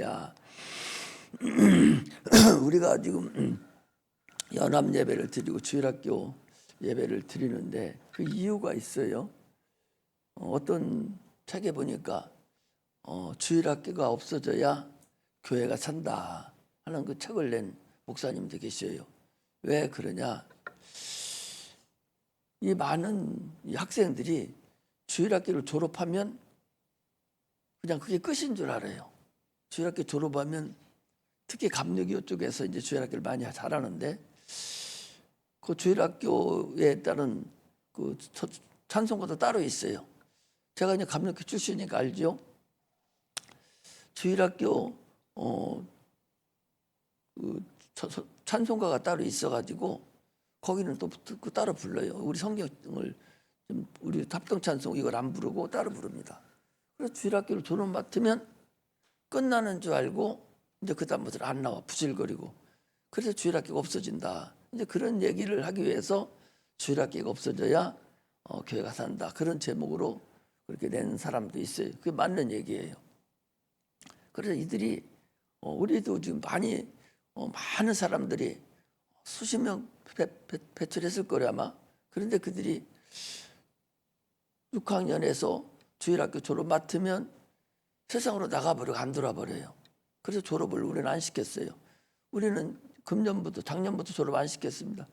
할렐루야. 우리가 지금 연합 예배를 드리고 주일학교 예배를 드리는데 그 이유가 있어요. 어떤 책에 보니까 주일학교가 없어져야 교회가 산다 하는 그 책을 낸 목사님도 계셔요. 왜 그러냐? 이 많은 이 학생들이 주일학교를 졸업하면 그냥 그게 끝인 줄 알아요. 주일학교 졸업하면 특히 감리교 쪽에서 이제 주일학교를 많이 잘하는데 그 주일학교에 따른 그 찬송가도 따로 있어요. 제가 이제 감리교 출신이니까 알죠. 주일학교 그 찬송가가 따로 있어가지고 거기는 또 따로 불러요. 우리 성경을 우리 합동 찬송 이걸 안 부르고 따로 부릅니다. 그래서 주일학교를 졸업 맡으면 끝나는 줄 알고 이제 그 다음부터는 안 나와 부질거리고 그래서 주일학교가 없어진다. 이제 그런 얘기를 하기 위해서 주일학교가 없어져야 교회가 산다. 그런 제목으로 그렇게 낸 사람도 있어요. 그게 맞는 얘기예요. 그래서 이들이 우리도 지금 많은 사람들이 수십 명 배출했을 거래 아마. 그런데 그들이 6학년에서 주일학교 졸업 맡으면 세상으로 나가버리고 안 돌아버려요. 그래서 졸업을 우리는 안 시켰어요. 우리는 작년부터 졸업 안 시켰습니다.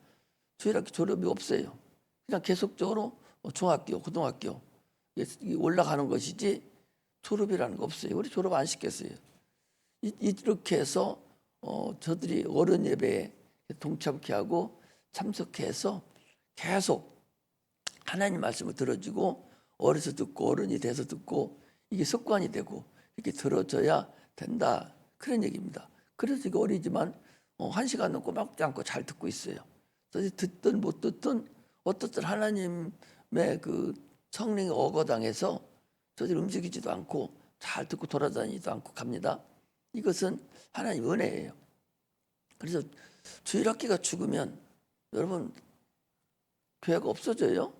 주일학교 졸업이 없어요. 그냥 계속적으로 중학교, 고등학교 올라가는 것이지 졸업이라는 거 없어요. 우리 졸업 안 시켰어요. 이렇게 해서 저들이 어른 예배에 동참케 하고 참석해서 계속 하나님 말씀을 들어주고 어려서 듣고 어른이 돼서 듣고 이게 습관이 되고 이렇게 들어줘야 된다. 그런 얘기입니다. 그래서 이게 어리지만 1시간 넘고 막지 않고 잘 듣고 있어요. 그래서 듣든 못 듣든 어떻든 하나님의 그 성령의 어거당해서 저들이 움직이지도 않고 잘 듣고 돌아다니지도 않고 갑니다. 이것은 하나님 은혜예요. 그래서 주일학교가 죽으면 여러분 교회가 없어져요.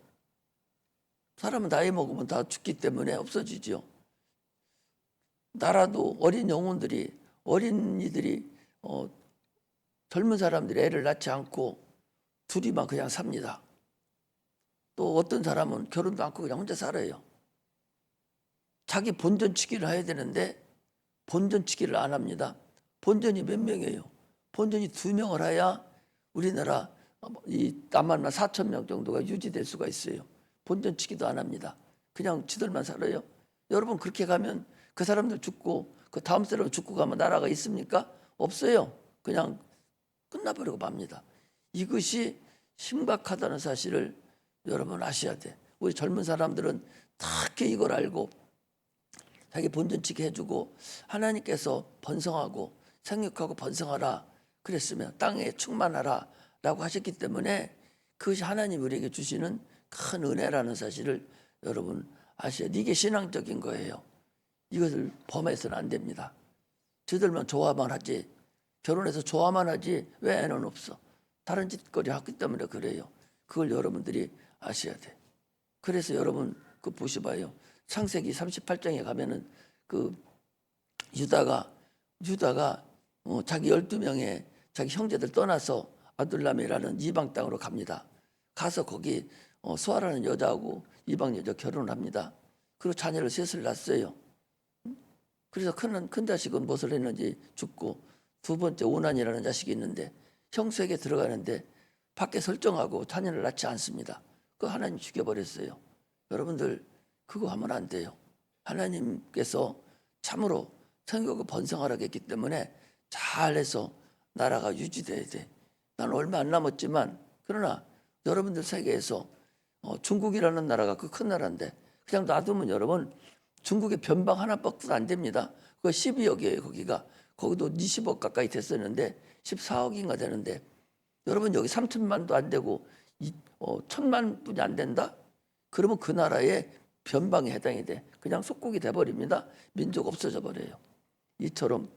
사람은 나이 먹으면 다 죽기 때문에 없어지죠. 나라도 어린이들이 젊은 사람들이 애를 낳지 않고 둘이만 그냥 삽니다. 또 어떤 사람은 결혼도 않고 그냥 혼자 살아요. 자기 본전치기를 해야 되는데 본전치기를 안 합니다. 본전이 몇 명이에요? 본전이 2명을 해야 우리나라 이 남한만 4,000명 정도가 유지될 수가 있어요. 본전치기도 안 합니다. 그냥 지들만 살아요. 여러분 그렇게 가면 그 사람들 죽고 그 다음 사람 죽고 가면 나라가 있습니까? 없어요. 그냥 끝나버리고 맙니다. 이것이 심각하다는 사실을 여러분 아셔야 돼. 우리 젊은 사람들은 특히 이걸 알고 자기 본전치기 해주고 하나님께서 번성하고 생육하고 번성하라 그랬으면 땅에 충만하라 라고 하셨기 때문에 그것이 하나님 우리에게 주시는 큰 은혜라는 사실을 여러분 아셔야 돼. 이게 신앙적인 거예요. 이것을 범해서는 안 됩니다. 저들만 좋아만 하지 결혼해서 좋아만 하지 왜 애는 없어. 다른 짓거리 하기 때문에 그래요. 그걸 여러분들이 아셔야 돼. 그래서 여러분 그 보셔봐요. 창세기 38장에 가면은 그 유다가 자기 12명의 자기 형제들 떠나서 아둘람이라는 이방 땅으로 갑니다. 가서 거기 수아라는 여자하고 이방 여자 결혼을 합니다. 그리고 자녀를 셋을 낳았어요. 그래서 큰 자식은 무엇을 했는지 죽고 두 번째 오난이라는 자식이 있는데 형수에게 들어가는데 밖에 설정하고 자녀를 낳지 않습니다. 그거 하나님 죽여버렸어요. 여러분들 그거 하면 안 돼요. 하나님께서 참으로 성경을 번성하라고 했기 때문에 잘해서 나라가 유지돼야 돼. 난 얼마 안 남았지만 그러나 여러분들 세계에서 중국이라는 나라가 그 큰 나라인데 그냥 놔두면 여러분 중국의 변방 하나밖에 안 됩니다. 그거 12억이에요. 거기도 20억 가까이 됐었는데 14억인가 되는데 여러분 여기 3천만도 안 되고 1,000만 분이 안 된다? 그러면 그 나라의 변방에 해당이 돼. 그냥 속국이 돼버립니다. 민족 없어져 버려요. 이처럼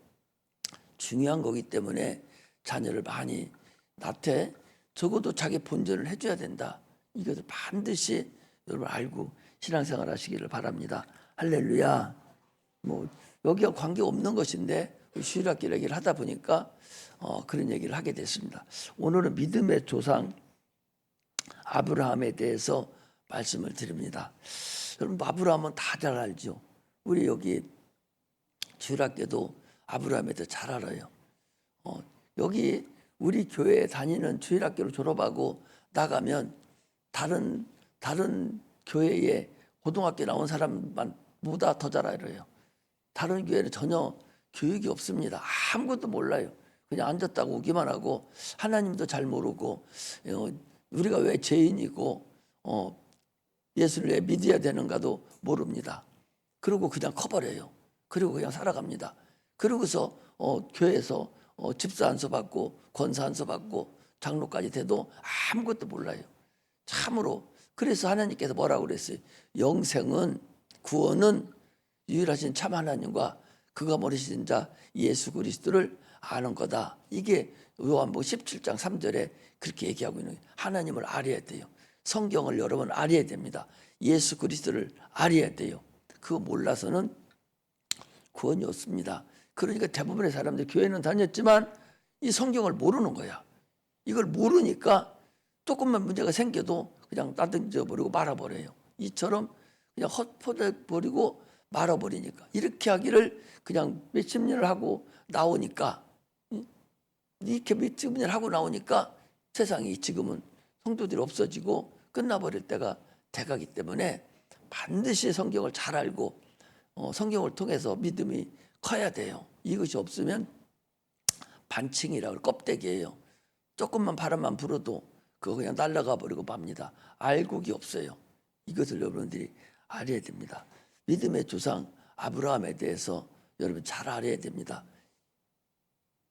중요한 거기 때문에 자녀를 많이 낳되 적어도 자기 본전을 해줘야 된다. 이것을 반드시 여러분 알고 신앙생활 하시기를 바랍니다. 할렐루야. 여기와 관계없는 것인데 주일학교 얘기를 하다 보니까 그런 얘기를 하게 됐습니다. 오늘은 믿음의 조상 아브라함에 대해서 말씀을 드립니다. 여러분, 아브라함은 다 잘 알죠. 우리 여기 주일학교도 아브라함에 대해 잘 알아요. 여기 우리 교회에 다니는 주일학교를 졸업하고 나가면 다른 교회에 고등학교 나온 사람보다 더 잘 알아요. 다른 교회는 전혀 교육이 없습니다. 아무것도 몰라요. 그냥 앉았다가 오기만 하고 하나님도 잘 모르고 우리가 왜 죄인이고 예수를 왜 믿어야 되는가도 모릅니다. 그리고 그냥 커버려요. 그리고 그냥 살아갑니다. 그러고서 교회에서 집사 안수 받고 권사 안수 받고 장로까지 돼도 아무것도 몰라요. 참으로. 그래서 하나님께서 뭐라고 그랬어요? 영생은, 구원은 유일하신 참 하나님과 그가 모르신 자 예수 그리스도를 아는 거다. 이게 요한복음 17장 3절에 그렇게 얘기하고 있는 거예요. 하나님을 알아야 돼요. 성경을 여러분 알아야 됩니다. 예수 그리스도를 알아야 돼요. 그거 몰라서는 구원이 없습니다. 그러니까 대부분의 사람들이 교회는 다녔지만 이 성경을 모르는 거야. 이걸 모르니까 조금만 문제가 생겨도 그냥 나던져 버리고 말아버려요. 이처럼 그냥 헛포대 버리고 말아버리니까, 이렇게 하기를 그냥 몇십 년을 하고 나오니까, 이렇게 몇십 년을 하고 나오니까 세상이 지금은 성도들이 없어지고 끝나버릴 때가 돼가기 때문에 반드시 성경을 잘 알고 성경을 통해서 믿음이 커야 돼요. 이것이 없으면 반칭이라고 껍데기예요. 조금만 바람만 불어도 그거 그냥 날아가 버리고 맙니다. 알곡이 없어요. 이것을 여러분들이 알아야 됩니다. 믿음의 조상 아브라함에 대해서 여러분 잘 알아야 됩니다.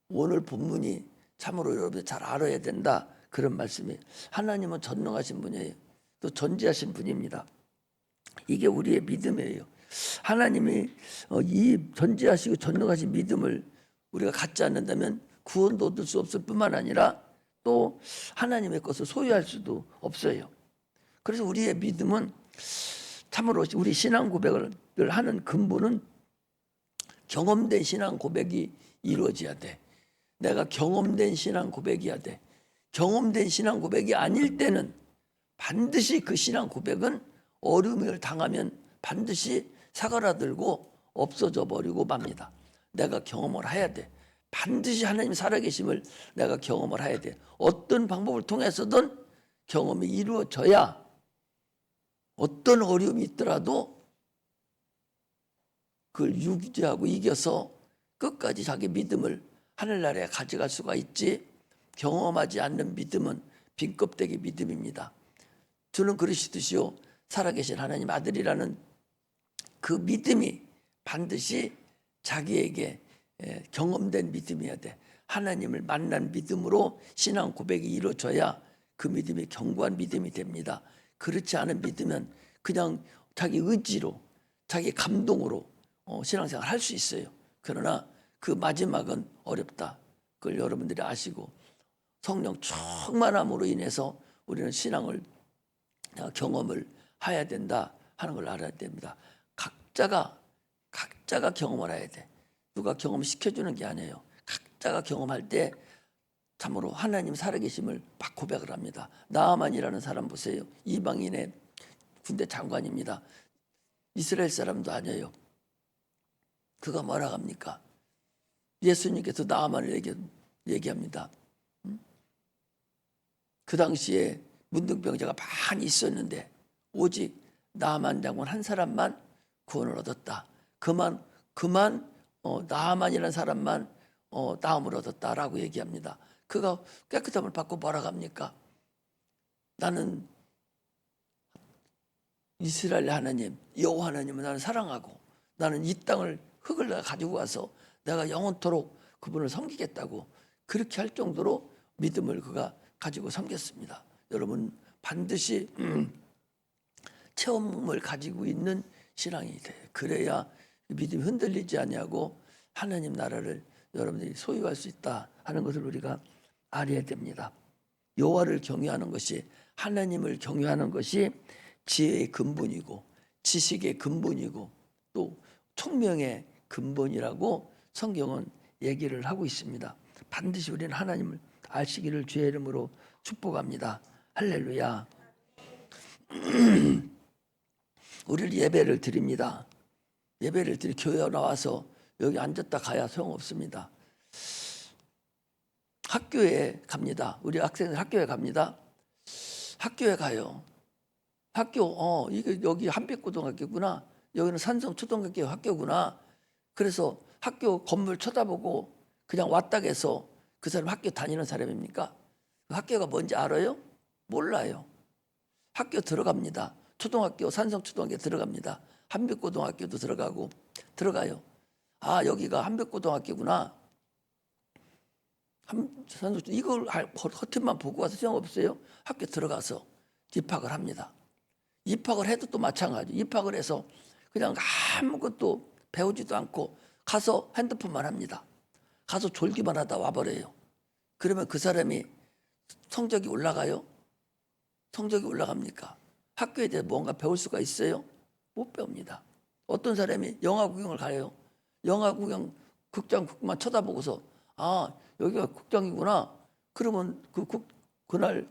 오늘 본문이 참으로 여러분 잘 알아야 된다, 그런 말씀이에요. 하나님은 전능하신 분이에요. 또 전지하신 분입니다. 이게 우리의 믿음이에요. 하나님이 이 전지하시고 전능하신 믿음을 우리가 갖지 않는다면 구원도 얻을 수 없을 뿐만 아니라 또 하나님의 것을 소유할 수도 없어요. 그래서 우리의 믿음은 참으로 우리 신앙 고백을 하는 근본은 경험된 신앙 고백이 이루어져야 돼. 내가 경험된 신앙 고백이어야 돼. 경험된 신앙 고백이 아닐 때는 반드시 그 신앙 고백은 어려움을 당하면 반드시 사그라들고 없어져 버리고 맙니다. 내가 경험을 해야 돼. 반드시 하나님 살아계심을 내가 경험을 해야 돼. 어떤 방법을 통해서든 경험이 이루어져야 어떤 어려움이 있더라도 그걸 유지하고 이겨서 끝까지 자기 믿음을 하늘나라에 가져갈 수가 있지, 경험하지 않는 믿음은 빈 껍데기 믿음입니다. 주는 그러시듯이요, 살아계신 하나님 아들이라는 그 믿음이 반드시 자기에게 경험된 믿음이어야 돼. 하나님을 만난 믿음으로 신앙 고백이 이루어져야 그 믿음이 견고한 믿음이 됩니다. 그렇지 않은 믿으면 그냥 자기 의지로, 자기 감동으로 신앙생활 할 수 있어요. 그러나 그 마지막은 어렵다. 그걸 여러분들이 아시고 성령 충만함으로 인해서 우리는 신앙을 경험을 해야 된다 하는 걸 알아야 됩니다. 각자가 경험을 해야 돼. 누가 경험시켜주는 게 아니에요. 각자가 경험할 때 참으로 하나님 살아계심을 막 고백을 합니다. 나아만이라는 사람 보세요. 이방인의 군대 장관입니다. 이스라엘 사람도 아니에요. 그가 뭐라 합니까? 예수님께서 나아만을 얘기합니다. 그 당시에 문둥병자가 많이 있었는데 오직 나아만 장군 한 사람만 구원을 얻었다. 그만 나아만이라는 사람만 나음을 얻었다라고 얘기합니다. 그가 깨끗함을 받고 뭐라 합니까? 나는 이스라엘 하나님 여호와 하나님을 나는 사랑하고 나는 이 땅을 흙을 내가 가지고 와서 내가 영원토록 그분을 섬기겠다고 그렇게 할 정도로 믿음을 그가 가지고 섬겼습니다. 여러분 반드시 체험을 가지고 있는 신앙이 돼요. 그래야 믿음이 흔들리지 아니하고 하나님 나라를 여러분들이 소유할 수 있다 하는 것을 우리가 알아야 됩니다. 여호와를 경외하는 것이, 하나님을 경외하는 것이 지혜의 근본이고 지식의 근본이고 또 총명의 근본이라고 성경은 얘기를 하고 있습니다. 반드시 우리는 하나님을 아시기를 주의 이름으로 축복합니다. 할렐루야. 우리를 예배를 드립니다. 예배를 드리 교회에 나와서 여기 앉았다 가야 소용없습니다. 학교에 갑니다. 우리 학생들 학교에 갑니다. 학교에 가요. 학교 이게 여기 한빛고등학교구나. 여기는 산성초등학교 학교구나. 그래서 학교 건물 쳐다보고 그냥 왔다 해서 그 사람 학교 다니는 사람입니까? 그 학교가 뭔지 알아요? 몰라요. 학교 들어갑니다. 초등학교 산성초등학교 들어갑니다. 한빛고등학교도 들어가요. 아, 여기가 한빛고등학교구나. 이걸 허튼만 보고 와서 소용없어요. 학교 들어가서 입학을 합니다. 입학을 해도 또 마찬가지. 입학을 해서 그냥 아무것도 배우지도 않고 가서 핸드폰만 합니다. 가서 졸기만 하다 와버려요. 그러면 그 사람이 성적이 올라가요? 성적이 올라갑니까? 학교에 대해서 뭔가 배울 수가 있어요? 못 배웁니다. 어떤 사람이 영화 구경을 가요. 영화 구경 극장만 쳐다보고서 아, 여기가 극장이구나. 그러면 그날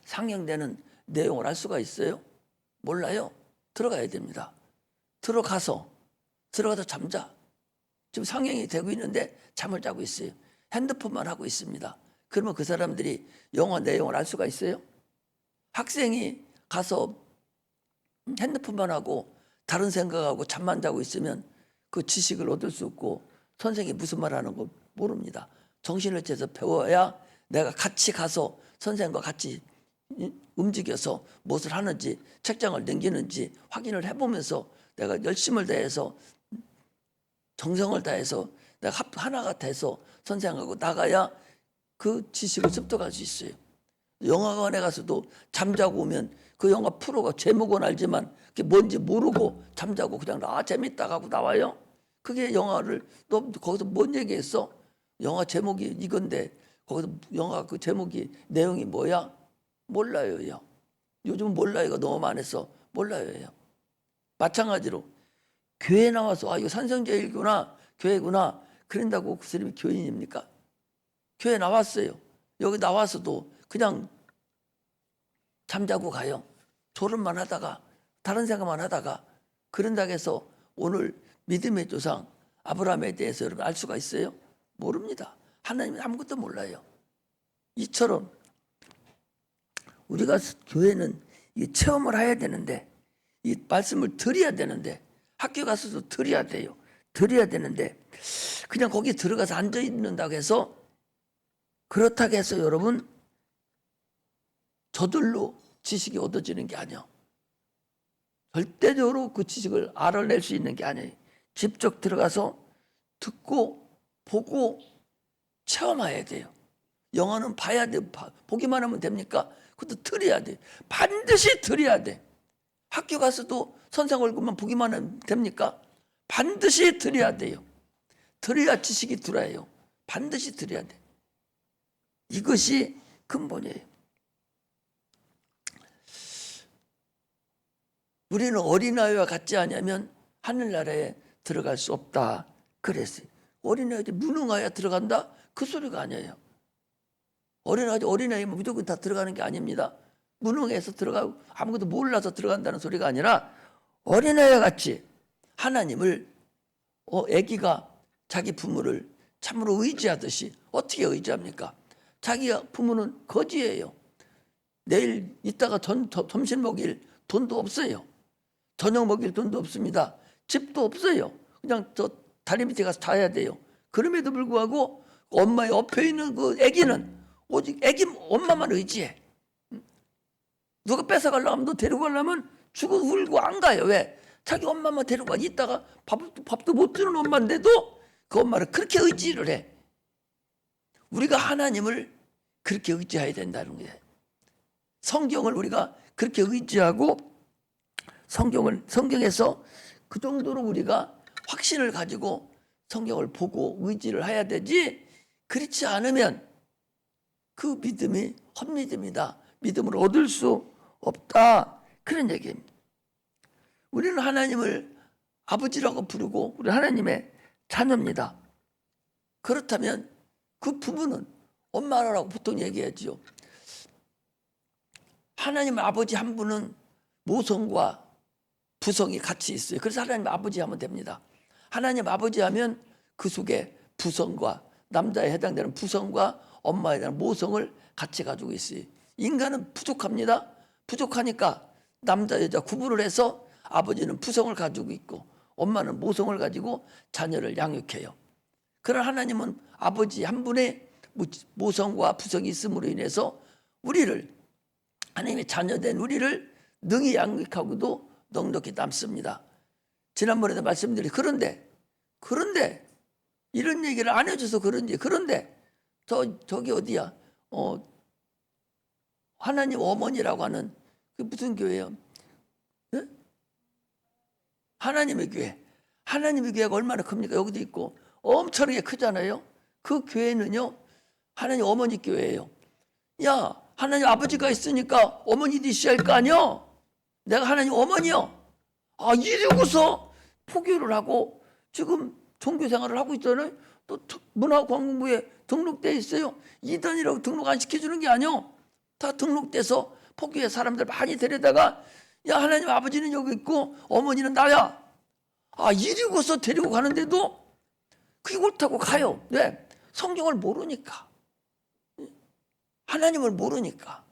상영되는 내용을 알 수가 있어요? 몰라요. 들어가야 됩니다. 들어가서 잠자. 지금 상영이 되고 있는데 잠을 자고 있어요. 핸드폰만 하고 있습니다. 그러면 그 사람들이 영화 내용을 알 수가 있어요? 학생이 가서 핸드폰만 하고 다른 생각하고 잠만 자고 있으면 그 지식을 얻을 수 없고 선생님이 무슨 말 하는 거 모릅니다. 정신을 차려서 배워야 내가 같이 가서 선생님과 같이 움직여서 무엇을 하는지 책장을 넘기는지 확인을 해보면서 내가 열심을 다해서 정성을 다해서 내가 하나가 돼서 선생님하고 나가야 그 지식을 습득할 수 있어요. 영화관에 가서도 잠자고 오면 그 영화 프로가 제목은 알지만 그게 뭔지 모르고 잠자고 그냥 재밌다 하고 나와요. 그게 영화를 너 거기서 뭔 얘기했어? 영화 제목이 이건데 거기서 영화 그 제목이 내용이 뭐야? 몰라요. 요즘은 몰라요가 너무 많아서 몰라요. 마찬가지로 교회 나와서 이거 산성제일구나 교회구나 그런다고 그 사람이 교인입니까? 교회 나왔어요. 여기 나와서도 그냥 잠자고 가요. 졸음만 하다가 다른 생각만 하다가 그런다고 해서 오늘 믿음의 조상 아브라함에 대해서 여러분 알 수가 있어요? 모릅니다. 하나님은 아무것도 몰라요. 이처럼 우리가 교회는 이 체험을 해야 되는데 이 말씀을 드려야 되는데 학교 가서도 드려야 돼요. 드려야 되는데 그냥 거기 들어가서 앉아 있는다고 해서 그렇다고 해서 여러분 저절로 지식이 얻어지는 게 아니에요. 절대적으로 그 지식을 알아낼 수 있는 게 아니에요. 직접 들어가서 듣고 보고 체험해야 돼요. 영화는 봐야 돼. 보기만 하면 됩니까? 그것도 들어야 돼. 반드시 들어야 돼. 학교 가서도 선생 얼굴만 보기만 하면 됩니까? 반드시 들어야 돼요. 들어야 지식이 들어요. 반드시 들어야 돼. 이것이 근본이에요. 우리는 어린아이와 같지 않으면 하늘나라에 들어갈 수 없다 그랬어요. 어린아이들 무능하여 들어간다? 그 소리가 아니에요. 어린아이면 무조건 다 들어가는 게 아닙니다. 무능해서 들어가고 아무것도 몰라서 들어간다는 소리가 아니라 어린아이와 같이 하나님을 아기가 자기 부모를 참으로 의지하듯이 어떻게 의지합니까? 자기 부모는 거지예요. 내일 이따가 점심 먹일 돈도 없어요. 저녁 먹일 돈도 없습니다. 집도 없어요. 그냥 저 다리 밑에 가서 자야 돼요. 그럼에도 불구하고 엄마의 엎여 있는 그 아기는 오직 아기 엄마만 의지해. 누가 뺏어가려고 하면 너 데리고 가려면 죽어 울고 안 가요. 왜? 자기 엄마만 데리고 가. 이따가 밥도 못 주는 엄마인데도 그 엄마를 그렇게 의지를 해. 우리가 하나님을 그렇게 의지해야 된다는 거예요. 성경을 우리가 그렇게 의지하고 성경에서 그 정도로 우리가 확신을 가지고 성경을 보고 의지를 해야 되지, 그렇지 않으면 그 믿음이 헛믿음이다. 믿음을 얻을 수 없다. 그런 얘기입니다. 우리는 하나님을 아버지라고 부르고 우리 하나님의 자녀입니다. 그렇다면 그 부부는 엄마라고 보통 얘기하지요. 하나님 아버지 한 분은 모성과 부성이 같이 있어요. 그래서 하나님 아버지 하면 됩니다. 하나님 아버지 하면 그 속에 부성과 남자에 해당되는 부성과 엄마에 대한 모성을 같이 가지고 있어요. 인간은 부족합니다. 부족하니까 남자 여자 구분을 해서 아버지는 부성을 가지고 있고 엄마는 모성을 가지고 자녀를 양육해요. 그러나 하나님은 아버지 한 분의 모성과 부성이 있음으로 인해서 우리를, 하나님의 자녀된 우리를 능히 양육하고도 넉넉히 남습니다. 지난번에도 말씀드린, 그런데 이런 얘기를 안 해줘서 그런지, 그런데 저기 어디야, 하나님 어머니라고 하는 그 무슨 교회예요? 네? 하나님의 교회. 하나님의 교회가 얼마나 큽니까? 여기도 있고 엄청나게 크잖아요. 그 교회는요, 하나님 어머니 교회예요. 야, 하나님 아버지가 있으니까 어머니도 있어야 할 거 아니야? 내가 하나님 어머니요. 아, 이러고서 포교를 하고 지금 종교생활을 하고 있잖아요. 또 문화관광부에 등록돼 있어요. 이단이라고 등록 안 시켜주는 게 아니요. 다 등록돼서 포교회 사람들 많이 데려다가, 야, 하나님 아버지는 여기 있고 어머니는 나야. 아, 이러고서 데리고 가는데도 그게 옳다고 가요. 왜? 성경을 모르니까. 하나님을 모르니까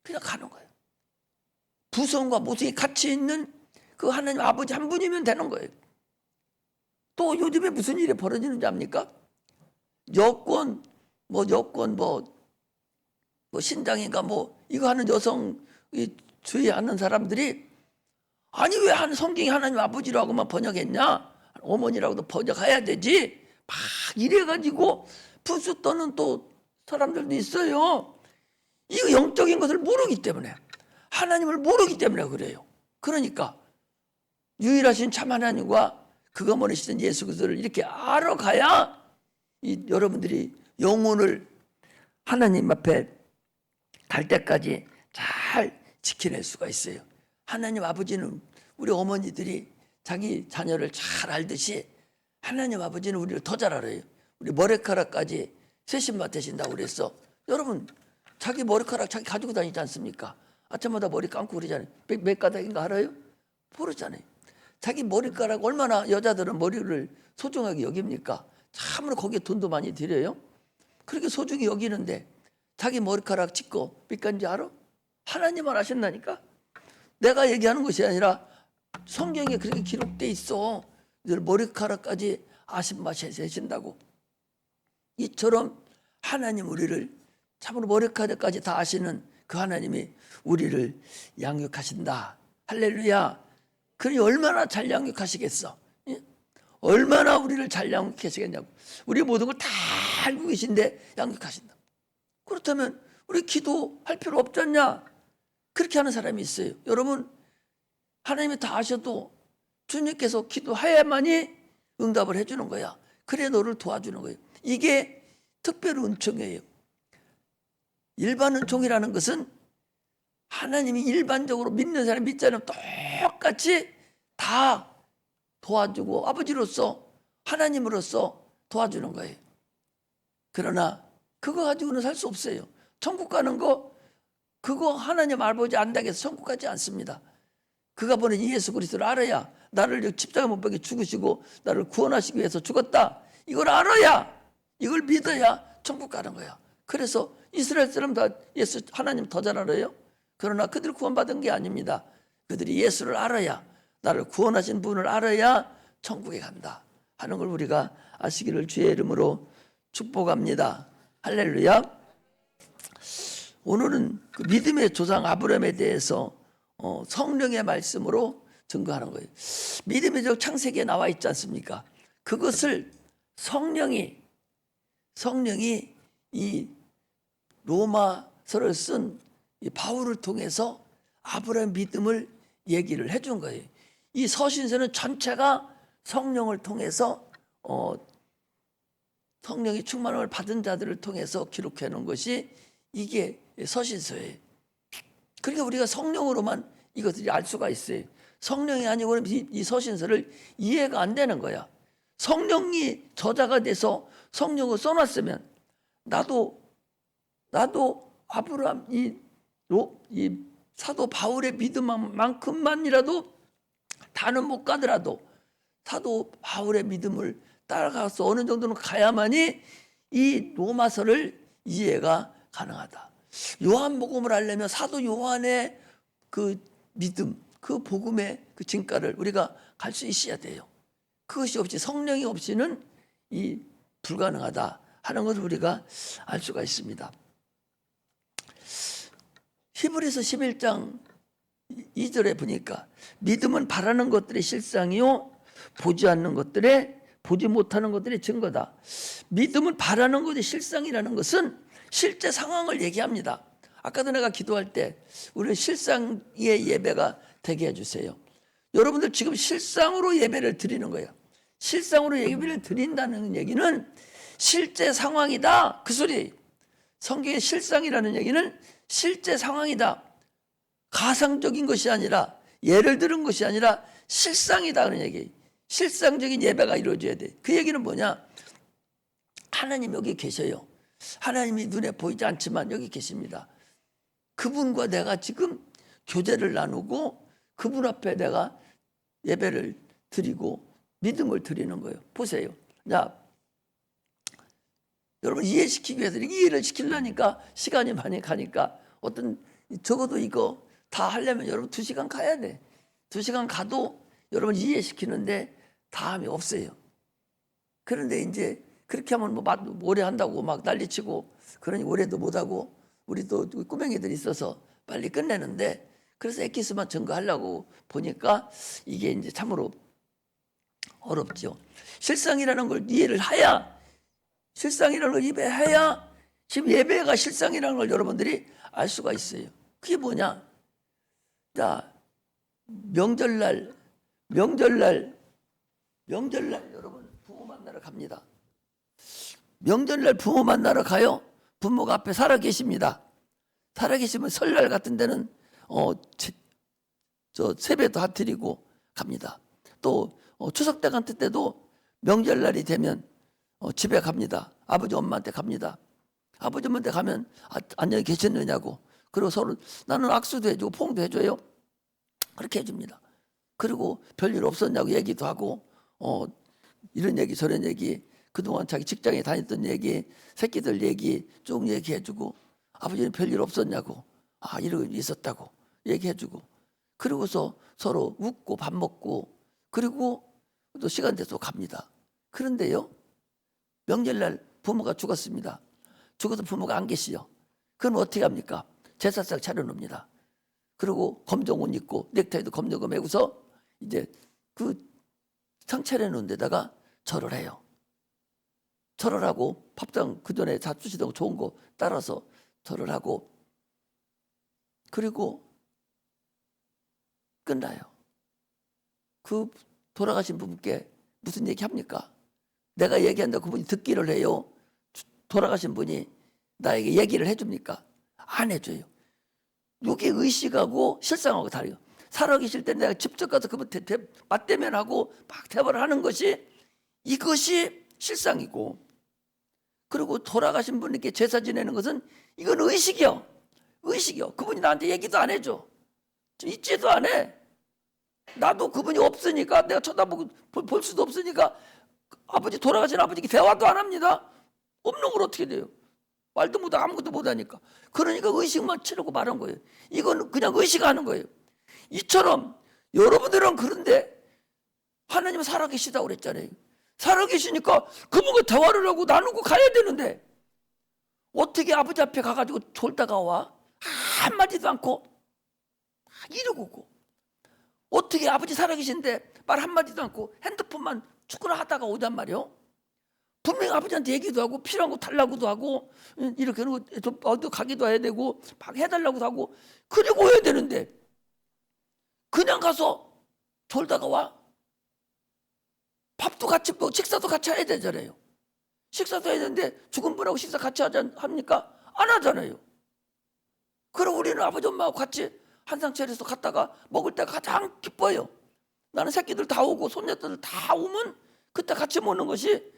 그냥 가는 거예요. 부성과 모성이 같이 있는 그 하나님 아버지 한 분이면 되는 거예요. 또 요즘에 무슨 일이 벌어지는지 압니까? 여권 신당인가 이거 하는 여성 주의하는 사람들이, 아니 왜 한 성경이 하나님 아버지라고만 번역했냐? 어머니라고도 번역해야 되지. 막 이래가지고 푸스 떠는 또 사람들도 있어요. 이거 영적인 것을 모르기 때문에, 하나님을 모르기 때문에 그래요. 그러니까 유일하신 참 하나님과 그가 보내시던 예수 그리스도를 이렇게 알아가야 여러분들이 영혼을 하나님 앞에 갈 때까지 잘 지켜낼 수가 있어요. 하나님 아버지는, 우리 어머니들이 자기 자녀를 잘 알듯이 하나님 아버지는 우리를 더 잘 알아요. 우리 머리카락까지 세신 맡으신다고 그랬어. 여러분, 자기 머리카락 자기 가지고 다니지 않습니까? 아침마다 머리 감고 그러잖아요. 몇 가닥인가 알아요? 모르잖아요. 자기 머리카락 얼마나 여자들은 머리를 소중하게 여깁니까? 참으로 거기에 돈도 많이 들여요. 그렇게 소중히 여기는데 자기 머리카락 짚고 몇 가지인지 알아? 하나님만 아신다니까? 내가 얘기하는 것이 아니라 성경에 그렇게 기록돼 있어. 늘 머리카락까지 아신 맛에 세신다고. 이처럼 하나님 우리를 참으로 머리카락까지 다 아시는 그 하나님이 우리를 양육하신다. 할렐루야. 그러니 얼마나 잘 양육하시겠어. 예? 얼마나 우리를 잘 양육하시겠냐고. 우리 모든 걸 다 알고 계신데 양육하신다. 그렇다면 우리 기도할 필요 없지 않냐? 그렇게 하는 사람이 있어요. 여러분, 하나님이 다 아셔도 주님께서 기도해야만이 응답을 해주는 거야. 그래 너를 도와주는 거예요. 이게 특별 은총이에요. 일반 은총이라는 것은 하나님이 일반적으로 믿는 사람, 믿지 않으면 똑같이 다 도와주고 아버지로서, 하나님으로서 도와주는 거예요. 그러나 그거 가지고는 살 수 없어요. 천국 가는 거, 그거 하나님 아버지 안다고 해서 천국 가지 않습니다. 그가 보낸 예수 그리스도를 알아야, 나를 십자가 못 박혀 죽으시고 나를 구원하시기 위해서 죽었다, 이걸 알아야, 이걸 믿어야 천국 가는 거야. 그래서 이스라엘 사람 다 예수 하나님 더 잘 알아요. 그러나 그들 구원받은 게 아닙니다. 그들이 예수를 알아야, 나를 구원하신 분을 알아야 천국에 간다 하는 걸 우리가 아시기를 주의 이름으로 축복합니다. 할렐루야. 오늘은 그 믿음의 조상 아브라함에 대해서 성령의 말씀으로 증거하는 거예요. 믿음의 조 창세기에 나와 있지 않습니까? 그것을 성령이 이 로마서를 쓴 이 바울을 통해서 아브라함 믿음을 얘기를 해준 거예요. 이 서신서는 전체가 성령을 통해서 성령의 충만함을 받은 자들을 통해서 기록해 놓은 것이 이게 서신서예요. 그러니까 우리가 성령으로만 이것들이 알 수가 있어요. 성령이 아니고는 이 서신서를 이해가 안 되는 거야. 성령이 저자가 돼서 성령을 써놨으면 나도 아브라함 이 사도 바울의 믿음만큼만이라도 다는 못 가더라도 사도 바울의 믿음을 따라가서 어느 정도는 가야만이 이 로마서를 이해가 가능하다. 요한복음을 알려면 사도 요한의 그 믿음, 그 복음의 그 진가를 우리가 갈 수 있어야 돼요. 그것이 없이, 성령이 없이는 이 불가능하다 하는 것을 우리가 알 수가 있습니다. 히브리서 11장 2절에 보니까 믿음은 바라는 것들의 실상이요 보지 못하는 것들의 증거다. 믿음은 바라는 것의 실상이라는 것은 실제 상황을 얘기합니다. 아까도 내가 기도할 때 우리 실상의 예배가 되게 해주세요. 여러분들 지금 실상으로 예배를 드리는 거예요. 실상으로 예배를 드린다는 얘기는 실제 상황이다, 그 소리. 성경의 실상이라는 얘기는 실제 상황이다. 가상적인 것이 아니라, 예를 들은 것이 아니라 실상이다 하는 얘기. 실상적인 예배가 이루어져야 돼. 그 얘기는 뭐냐? 하나님 여기 계셔요. 하나님이 눈에 보이지 않지만 여기 계십니다. 그분과 내가 지금 교제를 나누고 그분 앞에 내가 예배를 드리고 믿음을 드리는 거예요. 보세요. 자, 여러분 이해시키기 위해서 이해를 시키려니까 시간이 많이 가니까 적어도 이거 다 하려면 여러분 2시간 가야 돼. 2시간 가도 여러분 이해시키는데 다음이 없어요. 그런데 이제 그렇게 하면 뭐 오래 한다고 막 난리치고 그러니 오래도 못하고 우리도 꼬맹이들이 있어서 빨리 끝내는데, 그래서 엑기스만 증거하려고 보니까 이게 이제 참으로 어렵죠. 실상이라는 걸 이해를 해야, 실상이라는 걸 이해해야 지금 예배가 실상이라는 걸 여러분들이 알 수가 있어요. 그게 뭐냐? 자, 명절날 여러분 부모 만나러 갑니다. 명절날 부모 만나러 가요. 부모가 앞에 살아계십니다. 살아계시면 설날 같은 데는 세배도 드리고 갑니다. 또 추석 때 같은 때도 명절날이 되면 집에 갑니다. 아버지 엄마한테 갑니다. 아버지 엄마한테 가면 안녕히 계셨느냐고, 그리고 서로 나는 악수도 해주고 포옹도 해줘요. 그렇게 해줍니다. 그리고 별일 없었냐고 얘기도 하고 이런 얘기 저런 얘기, 그동안 자기 직장에 다녔던 얘기, 새끼들 얘기 쭉 얘기해주고, 아버지는 별일 없었냐고, 이런 일 있었다고 얘기해주고, 그리고서 서로 웃고 밥 먹고, 그리고 또 시간 돼서 갑니다. 그런데요, 명절날 부모가 죽었습니다. 죽어서 부모가 안 계시죠. 그럼 어떻게 합니까? 제사상 차려놓습니다. 그리고 검정 옷 입고 넥타이도 검정 거 매고서 이제 그 상 차려놓은 데다가 절을 해요. 절을 하고 밥상 그 전에 다 주시던 좋은 거 따라서 절을 하고, 그리고 끝나요. 그 돌아가신 분께 무슨 얘기 합니까? 내가 얘기한다고 그분이 듣기를 해요? 돌아가신 분이 나에게 얘기를 해줍니까? 안 해줘요. 이게 의식하고 실상하고 다르요. 살아계실 때 내가 직접 가서 그분 맞대면하고 막 대화를 하는 것이, 이것이 실상이고, 그리고 돌아가신 분께 제사 지내는 것은 이건 의식이요. 그분이 나한테 얘기도 안 해줘. 있지도 안 해. 나도 그분이 없으니까, 내가 쳐다보고 볼 수도 없으니까 아버지, 돌아가신 아버지께 대화도 안 합니다. 없는 걸 어떻게 돼요? 말도 못하고 아무것도 못하니까. 그러니까 의식만 치르고 말한 거예요. 이건 그냥 의식하는 거예요. 이처럼 여러분들은 그런데 하나님은 살아계시다고 그랬잖아요. 살아계시니까 그분과 대화를 하고 나누고 가야 되는데 어떻게 아버지 앞에 가가지고 졸다가 와? 한마디도 않고 이러고, 어떻게 아버지 살아계신데 말 한마디도 않고 핸드폰만 축구나 하다가 오단 말이요. 분명히 아버지한테 얘기도 하고 필요한 거 달라고도 하고 이렇게 어디 가기도 해야 되고 막 해달라고도 하고, 그리고 해야 되는데 그냥 가서 졸다가 와? 밥도 같이 먹고 식사도 같이 해야 되잖아요. 식사도 해야 되는데 죽은 분하고 식사 같이 합니까? 안 하잖아요. 그럼 우리는 아버지 엄마하고 같이 한상 차려서 갔다가 먹을 때가 가장 기뻐요. 나는 새끼들 다 오고 손녀들 다 오면 그때 같이 먹는 것이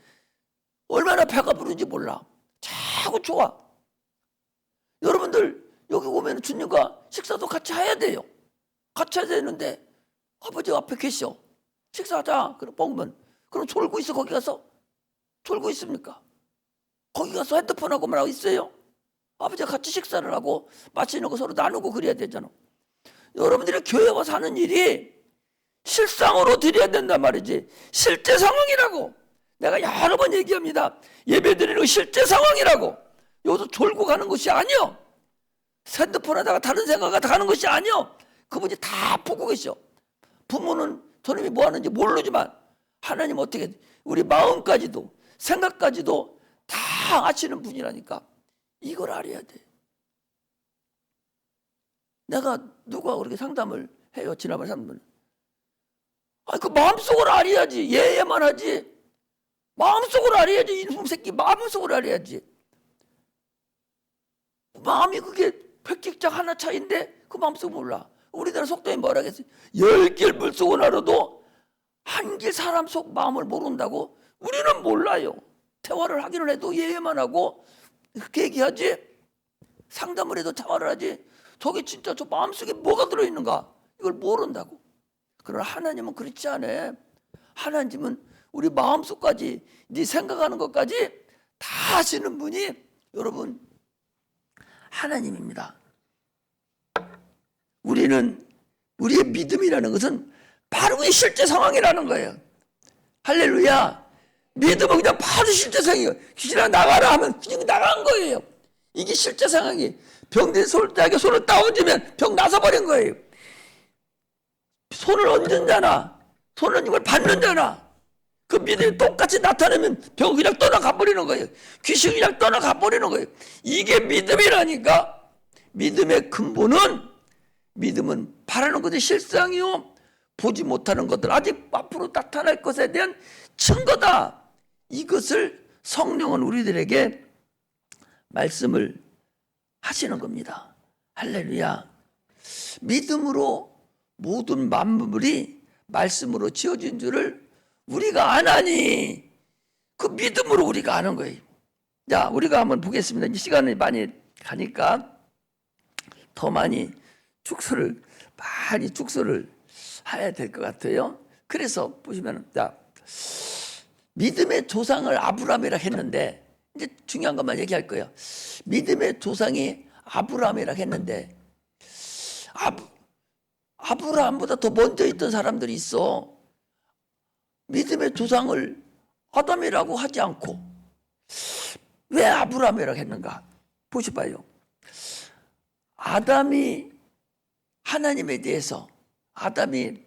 얼마나 배가 부른지 몰라. 자꾸 좋아. 여러분들 여기 오면 주님과 식사도 같이 해야 돼요. 같이 해야 되는데 아버지 앞에 계셔. 식사하자. 그럼 먹으면 그럼 졸고 있어. 거기 가서 졸고 있습니까? 거기 가서 핸드폰하고만 하고 있어요. 아버지가 같이 식사를 하고 맛있는 거 서로 나누고 그래야 되잖아. 여러분들이 교회 와서 하는 일이 실상으로 드려야 된단 말이지. 실제 상황이라고. 내가 여러 번 얘기합니다. 예배 드리는 거 실제 상황이라고. 여기서 졸고 가는 것이 아니요. 핸드폰 하다가 다른 생각하다 가는 것이 아니요. 그분이 다 보고 계셔. 부모는 저놈이 뭐 하는지 모르지만 하나님 어떻게 우리 마음까지도 생각까지도 다 아시는 분이라니까. 이걸 알아야 돼. 내가 누가 그렇게 상담을 해요. 지난번에 상담을. 그 마음속으로 알아야지. 예예만 하지. 마음속으로 알아야지. 이놈 새끼 마음속으로 알아야지. 마음이 그게 백직장 하나 차이인데 그 마음속 몰라. 우리나라 속담이 뭐라 그랬어요? 10길 물속을 알아도 한 길 사람 속 마음을 모른다고. 우리는 몰라요. 대화를 하기는 해도 예예만 하고 그렇게 얘기하지. 상담을 해도 대화를 하지. 저게 진짜 저 마음속에 뭐가 들어있는가 이걸 모른다고. 그러나 하나님은 그렇지 않아. 하나님은 우리 마음속까지 네 생각하는 것까지 다 아시는 분이 여러분 하나님입니다. 우리는 우리의 믿음이라는 것은 바로 이 실제 상황이라는 거예요. 할렐루야. 믿음은 그냥 바로 실제 상황이에요. 귀신아 나가라 하면 그냥 나간 거예요. 이게 실제 상황이. 병든 솔직하게 손을 따온지면 병 나서버린 거예요. 손을 얹은 자나 손을 이걸 받는 자나 그 믿음이 똑같이 나타내면 병 그냥 떠나가 버리는 거예요. 귀신 그냥 떠나가 버리는 거예요. 이게 믿음이라니까. 믿음의 근본은 믿음은 바라는 것이 실상이요 보지 못하는 것들 아직 앞으로 나타날 것에 대한 증거다. 이것을 성령은 우리들에게 말씀을 하시는 겁니다. 할렐루야. 믿음으로 모든 만물이 말씀으로 지어진 줄을 우리가 아나니 그 믿음으로 우리가 아는 거예요. 자, 우리가 한번 보겠습니다. 이 시간이 많이 가니까 더 많이 축소를 해야 될 것 같아요. 그래서 보시면 자, 믿음의 조상을 아브라함이라 했는데 이제 중요한 것만 얘기할 거예요. 믿음의 조상이 아브라함이라 했는데 아브라함보다 더 먼저 있던 사람들이 있어. 믿음의 조상을 아담이라고 하지 않고 왜 아브라함이라고 했는가? 보시봐요. 아담이 하나님에 대해서 아담이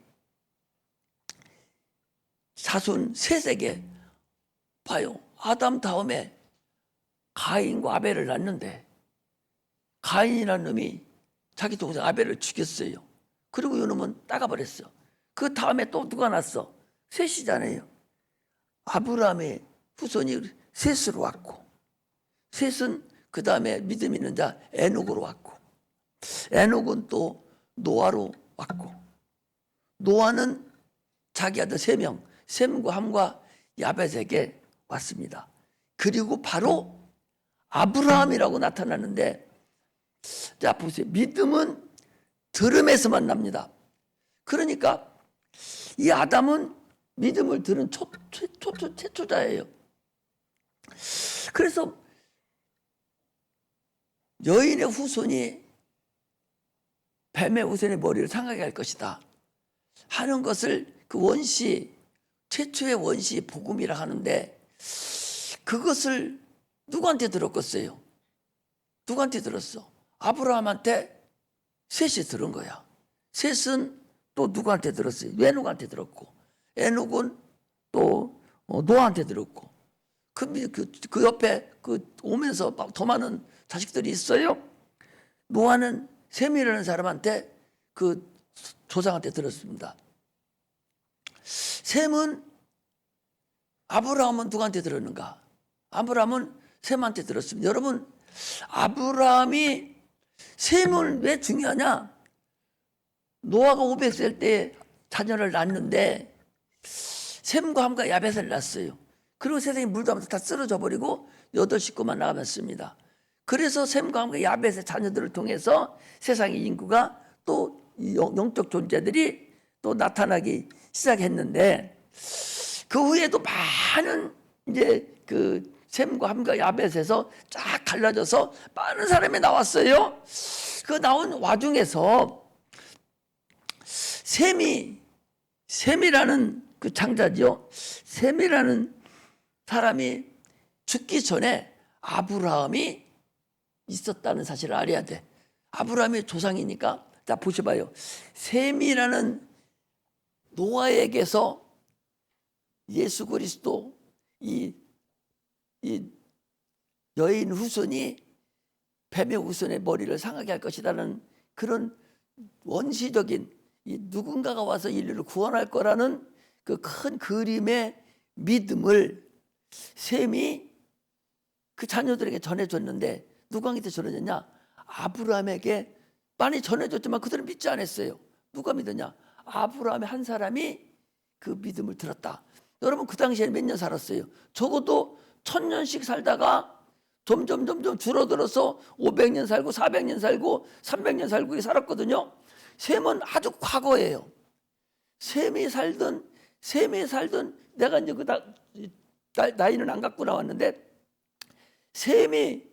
자손 셋에게 봐요. 아담 다음에 가인과 아벨을 낳는데 가인이라는 놈이 자기 동생 아벨을 죽였어요. 그리고 이놈은 따가버렸어. 그 다음에 또 누가 났어? 셋이잖아요. 아브라함의 후손이 셋으로 왔고 셋은 그 다음에 믿음 있는 자 에녹으로 왔고 에녹은 또 노아로 왔고 노아는 자기 아들 3명 셈과 함과 야벳에게 왔습니다. 그리고 바로 아브라함이라고 나타나는데 자 보세요. 믿음은 들음에서만 납니다. 그러니까 이 아담은 믿음을 들은 최초자예요. 그래서 여인의 후손이 뱀의 후손의 머리를 상하게 할 것이다 하는 것을 그 원시 최초의 원시 복음이라 하는데 그것을 누구한테 들었겠어요? 누구한테 들었어? 아브라함한테 셋이 들은 거야. 셋은 또 누구한테 들었어요? 에녹한테 들었고 에녹은 또 노아한테 들었고 그 옆에 오면서 막 더 많은 자식들이 있어요. 노아는 셈이라는 사람한테 그 조상한테 들었습니다. 셈은 아브라함은 누구한테 들었는가? 아브라함은 셈한테 들었습니다. 여러분 아브라함이 셈은 왜 중요하냐? 노아가 500살 때 자녀를 낳았는데 셈과 함과 야벳을 낳았어요. 그리고 세상에 물도 하면서 다 쓰러져 버리고 8식구만 남았습니다. 그래서 셈과 함과 야벳의 자녀들을 통해서 세상의 인구가 또 영적 존재들이 또 나타나기 시작했는데, 그 후에도 많은 이제 그 셈과 함과 야벳에서 쫙 갈라져서 많은 사람이 나왔어요. 그 나온 와중에서 셈이라는 그 창자죠. 셈이라는 사람이 죽기 전에 아브라함이 있었다는 사실을 알아야 돼. 아브라함의 조상이니까. 자, 보셔봐요. 셈이라는 노아에게서 예수 그리스도 이 여인 후손이 뱀의 후손의 머리를 상하게 할 것이라는 그런 원시적인 누군가가 와서 인류를 구원할 거라는 그 큰 그림의 믿음을 셈이 그 자녀들에게 전해줬는데, 누구한테 전해줬냐? 아브라함에게 많이 전해줬지만 그들은 믿지 않았어요. 누가 믿었냐? 아브라함의 한 사람이 그 믿음을 들었다. 여러분, 그 당시에 몇 년 살았어요? 적어도 1000년씩 살다가 점점 줄어들어서 500년 살고 400년 살고 300년 살고 살았거든요. 셈은 아주 과거예요. 셈이 살던 내가 이제 그 나이는 안 갖고 나왔는데, 셈이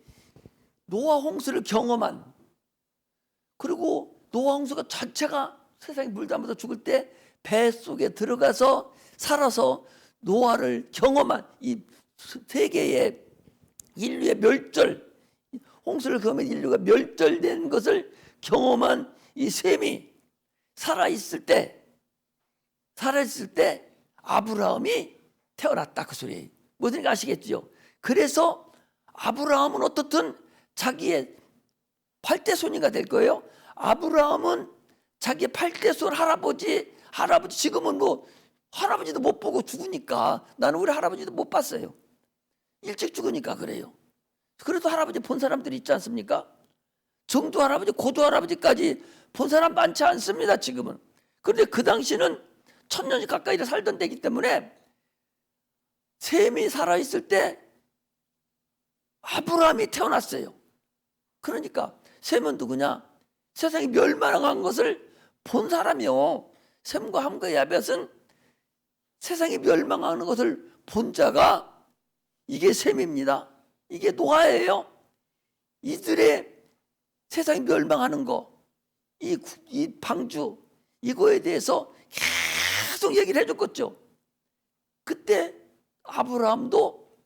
노아 홍수를 경험한, 그리고 노아 홍수가 전체가 세상에 물 담아서 죽을 때 배 속에 들어가서 살아서 노아를 경험한 이 세계의 인류의 멸절, 홍수를 경험한 인류가 멸절된 것을 경험한 이 셈이 살아있을 때 아브라함이 태어났다, 그 소리예요. 무슨 가 아시겠죠? 그래서 아브라함은 어떻든 자기의 8대 손이가 될 거예요. 아브라함은 자기의 8대 손 할아버지 지금은 뭐 할아버지도 못 보고 죽으니까, 나는 우리 할아버지도 못 봤어요. 일찍 죽으니까 그래요. 그래도 할아버지 본 사람들이 있지 않습니까? 정조 할아버지, 고조 할아버지까지 본 사람 많지 않습니다, 지금은. 그런데 그 당시는 1000년이 가까이 살던 때이기 때문에 셈이 살아있을 때 아브라함이 태어났어요. 그러니까 셈은 누구냐? 세상이 멸망한 것을 본 사람이요. 셈과 함과 야벳은 세상이 멸망하는 것을 본 자가 이게 셈입니다. 이게 노아예요. 이들의 세상이 멸망하는 거, 이 방주, 이거에 대해서 계속 얘기를 해줬겠죠. 그때 아브라함도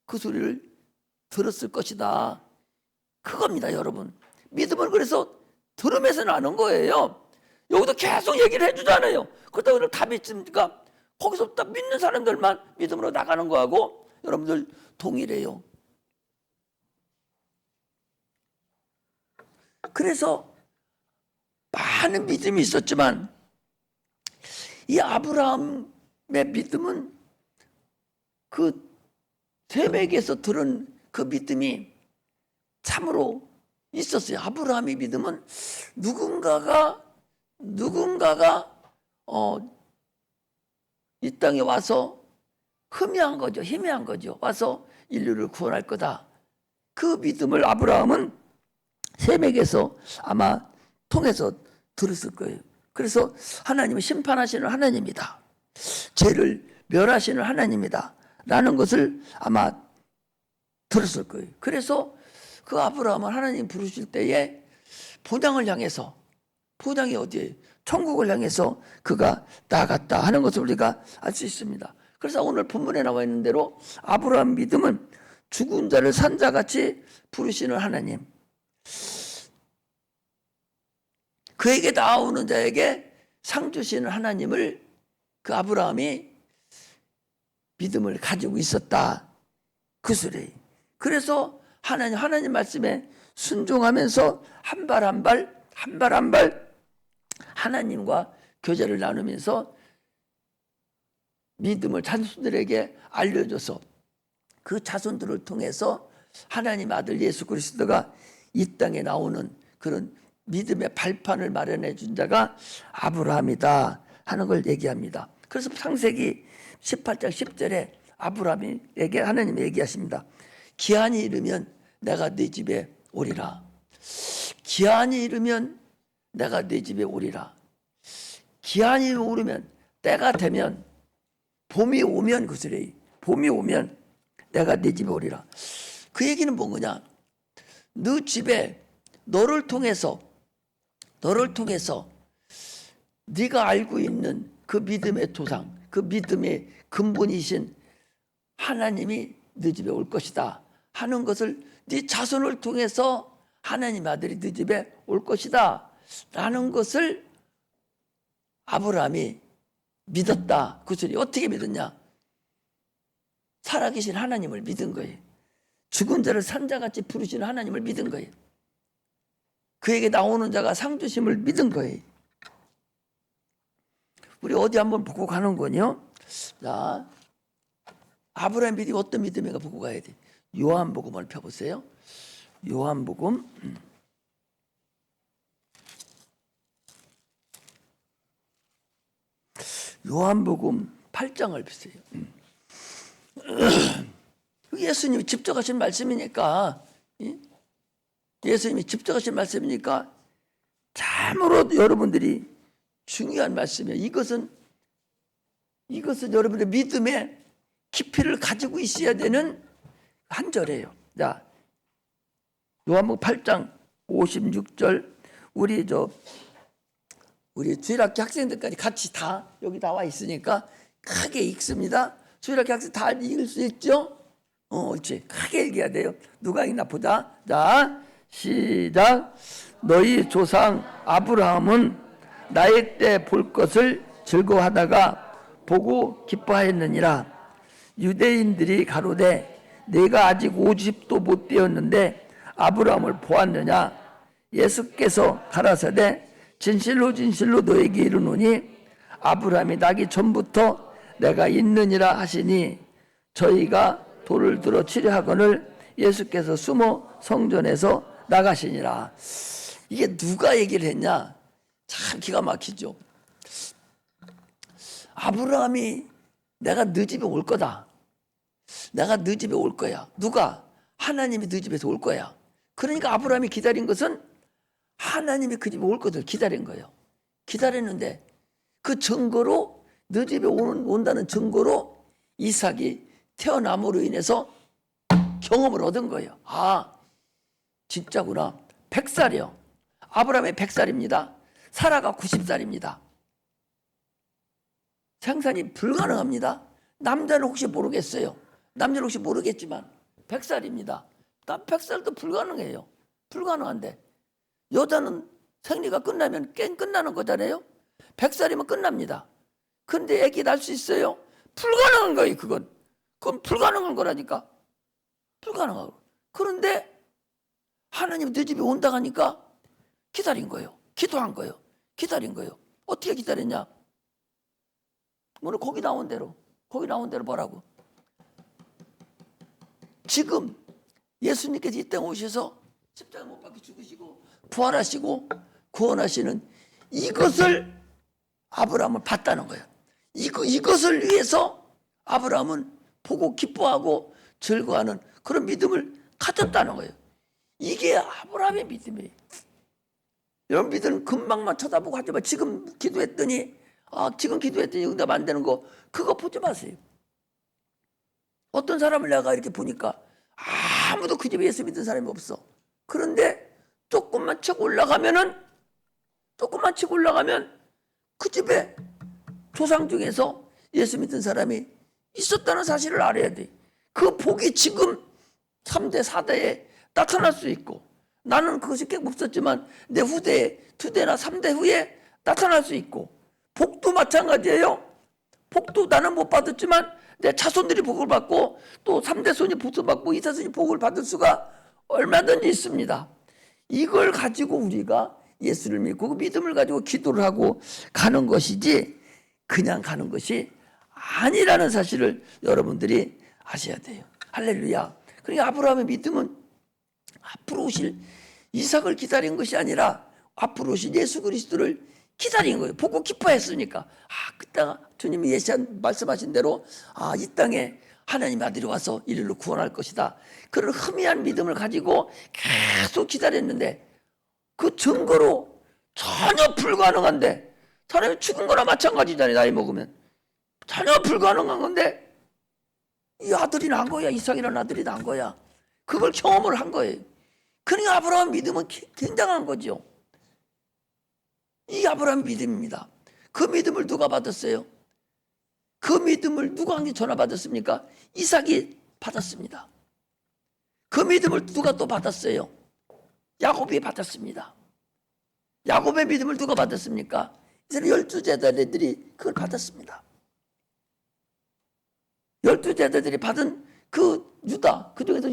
그 소리를 들었을 것이다. 그겁니다, 여러분. 믿음은 그래서 들으면서 나는 거예요. 여기도 계속 얘기를 해주잖아요. 그렇다고 다 믿습니까? 거기서 딱 믿는 사람들만 믿음으로 나가는 거하고 여러분들 동일해요. 그래서 많은 믿음이 있었지만 이 아브라함의 믿음은 그 셈에게서 들은 그 믿음이 참으로 있었어요. 아브라함의 믿음은 누군가가 이 땅에 와서 희미한 거죠. 와서 인류를 구원할 거다. 그 믿음을 아브라함은 셈에게서 아마 통해서 들었을 거예요. 그래서 하나님은 심판하시는 하나님이다. 죄를 멸하시는 하나님이다. 라는 것을 아마 들었을 거예요. 그래서 그 아브라함은 하나님 부르실 때에 본향을 향해서, 본향이 어디예요? 천국을 향해서 그가 나아갔다 하는 것을 우리가 알 수 있습니다. 그래서 오늘 본문에 나와 있는 대로 아브라함 믿음은 죽은 자를 산자같이 부르시는 하나님, 그에게 나오는 자에게 상 주시는 하나님을 그 아브라함이 믿음을 가지고 있었다, 그 소리예요. 그래서 하나님 말씀에 순종하면서 한 발 한 발 하나님과 교제를 나누면서 믿음을 자손들에게 알려줘서 그 자손들을 통해서 하나님 아들 예수 그리스도가 이 땅에 나오는 그런 믿음의 발판을 마련해 준 자가 아브라함이다 하는 걸 얘기합니다. 그래서 창세기 18장 10절에 아브라함에게 하나님이 얘기하십니다. 기한이 이르면 내가 네 집에 오리라. 기한이 이르면 내가 네 집에 오리라. 기한이 오르면, 때가 되면, 봄이 오면, 그 소리, 봄이 오면 내가 네 집에 오리라. 그 얘기는 뭐냐? 너 집에 너를 통해서 네가 알고 있는 그 믿음의 조상, 그 믿음의 근본이신 하나님이 네 집에 올 것이다 하는 것을, 네 자손을 통해서 하나님 아들이 네 집에 올 것이다 라는 것을 아브라함이 믿었다. 그 소리 어떻게 믿었냐? 살아계신 하나님을 믿은 거예요. 죽은 자를 산자같이 부르시는 하나님을 믿은 거예요. 그에게 나오는 자가 상주심을 믿은 거예요. 우리 어디 한번 보고 가는 거요. 자, 아브라함 믿음이 어떤 믿음인가 보고 가야 돼. 요한복음을 펴보세요. 요한복음 8장을 보세요. 예수님이 직접 하신 말씀이니까, 예수님이 직접 하신 말씀이니까 참으로 여러분들이 중요한 말씀이에요. 이것은 여러분의 믿음의 깊이를 가지고 있어야 되는 한 절이에요. 자, 요한복음 8장 56절, 우리 주일학교 학생들까지 같이 다 여기 나와 있으니까 크게 읽습니다. 주일학교 학생 다 읽을 수 있죠? 그렇지. 크게 읽어야 돼요. 누가 읽나 보자. 자, 시작. 너희 조상 아브라함은 나의 때 볼 것을 즐거워하다가 보고 기뻐하였느니라. 유대인들이 가로되 내가 아직 50도 못 되었는데 아브라함을 보았느냐? 예수께서 가라사대 진실로 진실로 너에게 이르노니 아브라함이 나기 전부터 내가 있느니라 하시니 저희가 돌을 들어 치려 하거늘 예수께서 숨어 성전에서 나가시니라. 이게 누가 얘기를 했냐? 참 기가 막히죠. 아브라함이 내가 너 집에 올 거다. 내가 너 집에 올 거야. 누가? 하나님이 너 집에서 올 거야. 그러니까 아브라함이 기다린 것은 하나님이 그 집에 올 것을 기다린 거예요. 기다렸는데 그 증거로, 너 집에 온다는 증거로 이삭이 태어남으로 인해서 경험을 얻은 거예요. 아, 진짜구나. 100살이요. 아브라함이 100살입니다. 사라가 90살입니다. 생산이 불가능합니다. 남자는 혹시 모르겠어요. 남자는 혹시 모르겠지만 100살입니다. 난 100살도 불가능해요. 불가능한데 여자는 생리가 끝나면 깽 끝나는 거잖아요. 100살이면 끝납니다. 근데 애기 낳을 수 있어요? 불가능한 거예요. 그건 불가능한 거라니까. 불가능하고. 그런데 하나님 내 집에 온다 하니까 기다린 거예요. 기도한 거예요. 기다린 거예요. 어떻게 기다렸냐? 오늘 거기 나온 대로 뭐라고? 지금 예수님께서 이 땅에 오셔서 십자가 못 박혀 죽으시고 부활하시고 구원하시는 이것을 아브라함은 봤다는 거예요. 이것을 위해서 아브라함은 보고 기뻐하고 즐거워하는 그런 믿음을 가졌다는 거예요. 이게 아브라함의 믿음이에요. 여러분 믿음은 금방만 쳐다보고 하지 마. 지금 기도했더니 응답 안 되는 거 그거 보지 마세요. 어떤 사람을 내가 이렇게 보니까 아무도 그 집에 예수 믿는 사람이 없어. 그런데 조금만 치고 올라가면 그 집에 조상 중에서 예수 믿는 사람이 있었다는 사실을 알아야 돼. 그 복이 지금 3대, 4대에 나타날 수 있고 나는 그것이 꽤 없었지만 내 후대에 2대나 3대 후에 나타날 수 있고 복도 마찬가지예요. 복도 나는 못 받았지만 내 자손들이 복을 받고 또 3대 손이 복을 받고 2대 손이 복을 받을 수가 얼마든지 있습니다. 이걸 가지고 우리가 예수를 믿고 그 믿음을 가지고 기도를 하고 가는 것이지 그냥 가는 것이 아니라는 사실을 여러분들이 아셔야 돼요. 할렐루야. 그러니까 아브라함의 믿음은 앞으로 오실 이삭을 기다린 것이 아니라 앞으로 오실 예수 그리스도를 기다린 거예요. 보고 기뻐했으니까. 그때가 주님이 말씀하신 대로 이 땅에 하나님 아들이 와서 이리로 구원할 것이다. 그런 희미한 믿음을 가지고 계속 기다렸는데 그 증거로 전혀 불가능한데, 사람이 죽은 거나 마찬가지잖아요. 나이 먹으면 전혀 불가능한 건데 이 아들이 난 거야. 이삭이라는 아들이 난 거야. 그걸 경험을 한 거예요. 그러니까 아브라함 믿음은 굉장한 거죠. 이 아브라함 믿음입니다. 그 믿음을 누가 받았어요? 그 믿음을 누구한테 전화 받았습니까? 이삭이 받았습니다. 그 믿음을 누가 또 받았어요? 야곱이 받았습니다. 야곱의 믿음을 누가 받았습니까? 이스라엘 12제자들이 그걸 받았습니다. 12제자들이 받은 그 유다, 그 중에서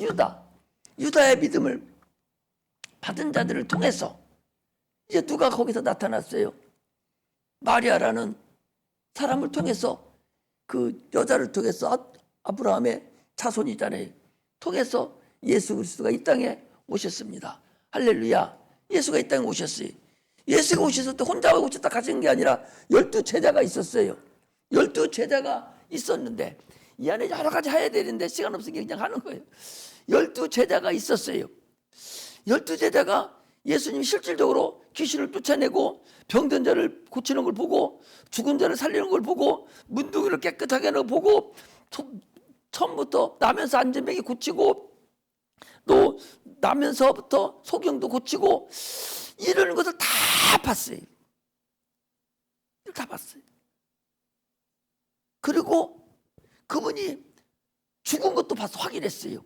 유다의 믿음을 받은 자들을 통해서 이제 누가 거기서 나타났어요? 마리아라는 사람을 통해서, 그 여자를 통해서, 아브라함의 자손이잖아요. 통해서 예수 그리스도가 이 땅에 오셨습니다. 할렐루야. 예수가 이 땅에 오셨어요. 예수가 오셨을 때 혼자 오셨다 가신 게 아니라 12제자가 있었어요. 12제자가 있었는데 이 안에 여러 가지 해야 되는데 시간 없으니까 그냥 하는 거예요. 12제자가 있었어요. 12제자가 예수님 실질적으로 귀신을 쫓아내고 병든 자를 고치는 걸 보고 죽은 자를 살리는 걸 보고 문둥이를 깨끗하게 하는 걸 보고 처음부터 나면서 안전병이 고치고 또 나면서부터 소경도 고치고 이런 것을 다 봤어요. 다 봤어요. 그리고 그분이 죽은 것도 봐서 확인했어요.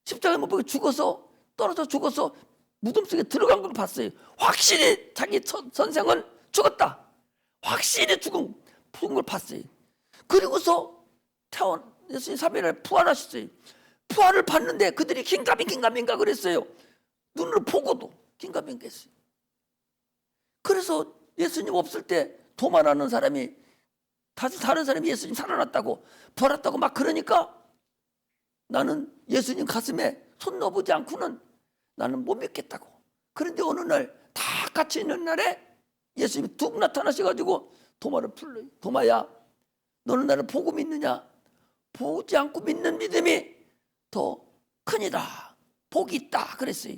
십자가에 못 박혀 죽어서, 떨어져 죽어서 무덤 속에 들어간 걸 봤어요. 확실히 자기 선생은 죽었다. 확실히 죽은 걸 봤어요. 그리고서 예수님 3일날 부활하셨어요. 부활을 봤는데 그들이 긴가민가 그랬어요. 눈으로 보고도 긴가민가 했어요. 그래서 예수님 없을 때 도만하는 사람이, 다른 사람이 예수님 살아났다고 부활했다고 막 그러니까 나는 예수님 가슴에 손 넣어보지 않고는 나는 못 믿겠다고. 그런데 어느 날 다 같이 있는 날에 예수님이 뚝 나타나셔가지고 도마를 풀러요. 도마야, 너는 나를 보고 믿느냐? 보지 않고 믿는 믿음이 더 크니라. 복이 있다 그랬어요.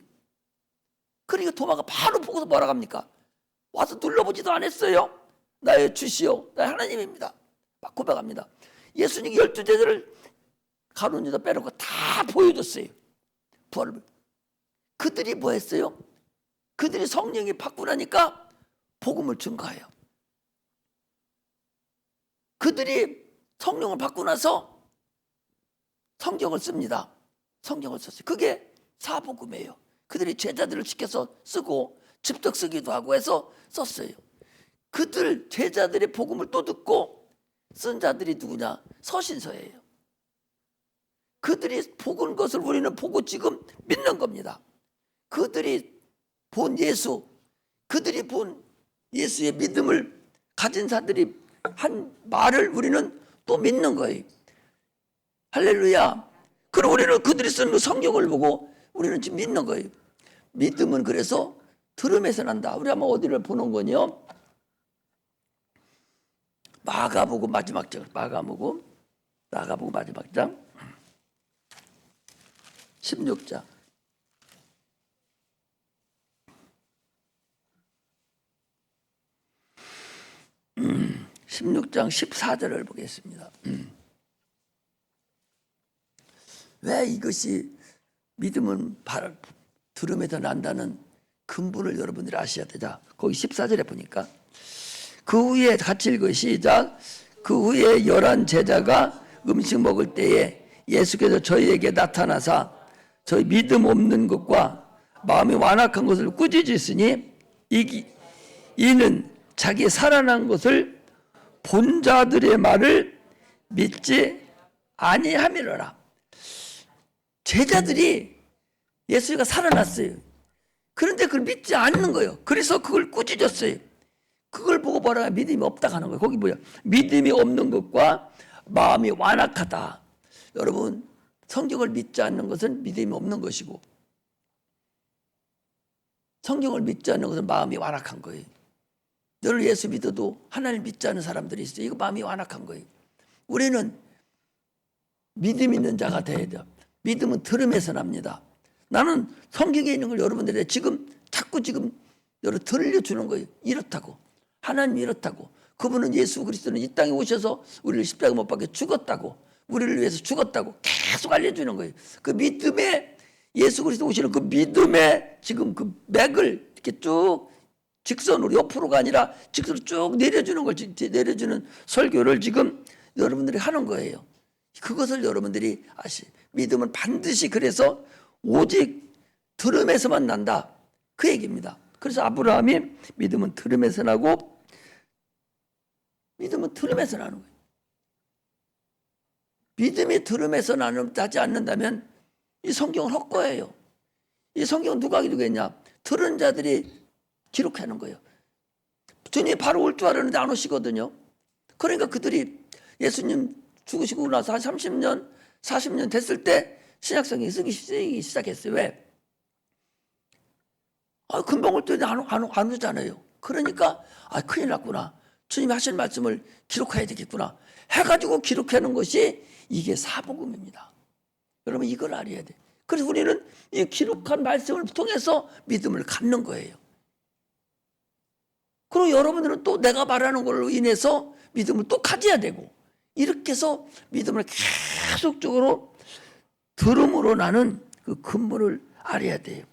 그러니까 도마가 바로 보고서 뭐라 합니까? 와서 눌러보지도 않았어요. 나의 주시오, 나의 하나님입니다. 막 고백합니다. 예수님이 12제자를 가룟 유다 빼놓고 다 보여줬어요. 부활을. 그들이 뭐 했어요? 그들이 성령이 받고 나니까 복음을 증거해요. 그들이 성령을 받고 나서 성경을 씁니다. 성경을 썼어요. 그게 사복음이에요. 그들이 제자들을 시켜서 쓰고 집적 쓰기도 하고 해서 썼어요. 그들 제자들의 복음을 또 듣고 쓴 자들이 누구냐? 서신서예요. 그들이 복은 것을 우리는 보고 지금 믿는 겁니다. 그들이 본 예수, 그들이 본 예수의 믿음을 가진 자들이 한 말을 우리는 또 믿는 거예요. 할렐루야. 그럼 우리는 그들이 쓰는 성경을 보고 우리는 지금 믿는 거예요. 믿음은 그래서 들음에서 난다. 우리 한번 어디를 보는 거냐? 마가복음 마지막 장, 마가복음 마지막 장 16장 16장 14절을 보겠습니다. 왜 이것이 믿음은 들음에서 난다는 근본을 여러분들이 아셔야 되자. 거기 14절에 보니까 그 후에 같이 읽어 시작. 그 후에 11제자가 음식 먹을 때에 예수께서 저희에게 나타나사 저희 믿음 없는 것과 마음이 완악한 것을 꾸짖으시니 이는 자기 살아난 것을 본 자들의 말을 믿지 아니함이로라. 제자들이 예수가 살아났어요. 그런데 그걸 믿지 않는 거예요. 그래서 그걸 꾸짖었어요. 그걸 보고 뭐라 믿음이 없다 하는 거예요. 거기 뭐야? 믿음이 없는 것과 마음이 완악하다. 여러분, 성경을 믿지 않는 것은 믿음이 없는 것이고 성경을 믿지 않는 것은 마음이 완악한 거예요. 너를 예수 믿어도 하나님 믿지 않는 사람들이 있어요. 이거 마음이 완악한 거예요. 우리는 믿음 있는 자가 돼야 돼요. 믿음은 들음에서 납니다. 나는 성경에 있는 걸 여러분들이 지금 자꾸 여러분 들려주는 거예요. 이렇다고. 하나님 이렇다고. 그분은 예수 그리스도는 이 땅에 오셔서 우리를 십자가 못 박혀 죽었다고. 우리를 위해서 죽었다고 계속 알려주는 거예요. 그 믿음에 예수 그리스도 오시는 그 믿음에 지금 그 맥을 이렇게 쭉 직선으로 옆으로가 아니라 직선으로 쭉 내려주는 걸 내려주는 설교를 지금 여러분들이 하는 거예요. 그것을 여러분들이 믿음은 반드시 그래서 오직 들음에서만 난다. 그 얘기입니다. 그래서 아브라함이 믿음은 들음에서 나고 믿음은 들음에서 나는 거예요. 믿음이 들음에서 나지 않는다면 이 성경은 헛거예요. 이 성경은 누가 기록했냐? 들은 자들이 기록하는 거예요. 주님이 바로 올 줄 알았는데 안 오시거든요. 그러니까 그들이 예수님 죽으시고 나서 한 30년, 40년 됐을 때 신약성경이 쓰기 시작했어요. 왜? 금방 올 때 안 오잖아요. 그러니까 큰일 났구나. 주님이 하신 말씀을 기록해야 되겠구나. 해가지고 기록하는 것이 이게 사복음입니다. 여러분 이걸 알아야 돼. 그래서 우리는 이 기록한 말씀을 통해서 믿음을 갖는 거예요. 그리고 여러분들은 또 내가 말하는 걸로 인해서 믿음을 또 가져야 되고 이렇게 해서 믿음을 계속적으로 들음으로 나는 그 근본을 알아야 돼요.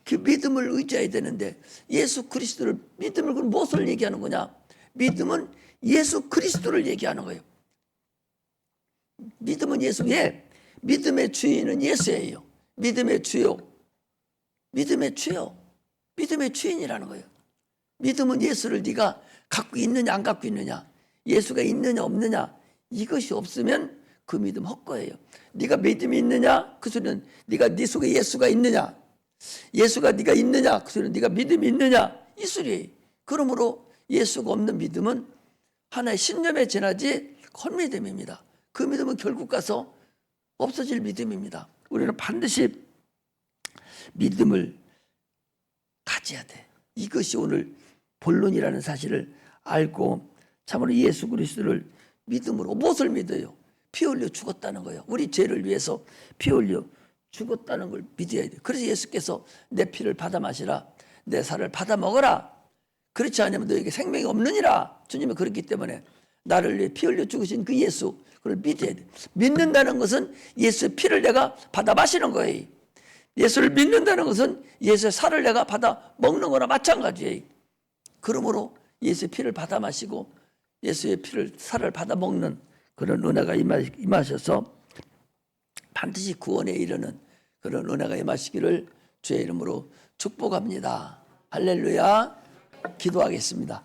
그 믿음을 의지해야 되는데 예수 그리스도를 믿음을 그럼 무엇을 얘기하는 거냐? 믿음은 예수 그리스도를 얘기하는 거예요. 믿음은 예수의 믿음의 주인은 예수예요. 믿음의 주요. 믿음의 주요. 믿음의 주인이라는 거예요. 믿음은 예수를 네가 갖고 있느냐 안 갖고 있느냐, 예수가 있느냐 없느냐, 이것이 없으면 그 믿음 헛거예요. 네가 믿음이 있느냐 그 소리는 네가 네 속에 예수가 있느냐, 예수가 네가 있느냐 그 소리는 네가 믿음이 있느냐 이 소리예요. 그러므로 예수가 없는 믿음은 하나의 신념에 지나지 헛믿음입니다. 그 믿음은 결국 가서 없어질 믿음입니다. 우리는 반드시 믿음을 가져야 돼. 이것이 오늘 본론이라는 사실을 알고 참으로 예수 그리스도를 믿음으로 무엇을 믿어요? 피 흘려 죽었다는 거예요. 우리 죄를 위해서 피 흘려 죽었다는 걸 믿어야 돼요. 그래서 예수께서 내 피를 받아 마시라, 내 살을 받아 먹어라. 그렇지 않으면 너에게 생명이 없느니라. 주님이 그렇기 때문에 나를 위해 피 흘려 죽으신 그 예수, 그걸 믿어야 돼. 믿는다는 것은 예수의 피를 내가 받아 마시는 거예요. 예수를 믿는다는 것은 예수의 살을 내가 받아 먹는 거나 마찬가지예요. 그러므로 예수의 피를 받아 마시고 예수의 살을 받아 먹는 그런 은혜가 임하셔서 반드시 구원에 이르는 그런 은혜가 임하시기를 주의 이름으로 축복합니다. 할렐루야. 기도하겠습니다.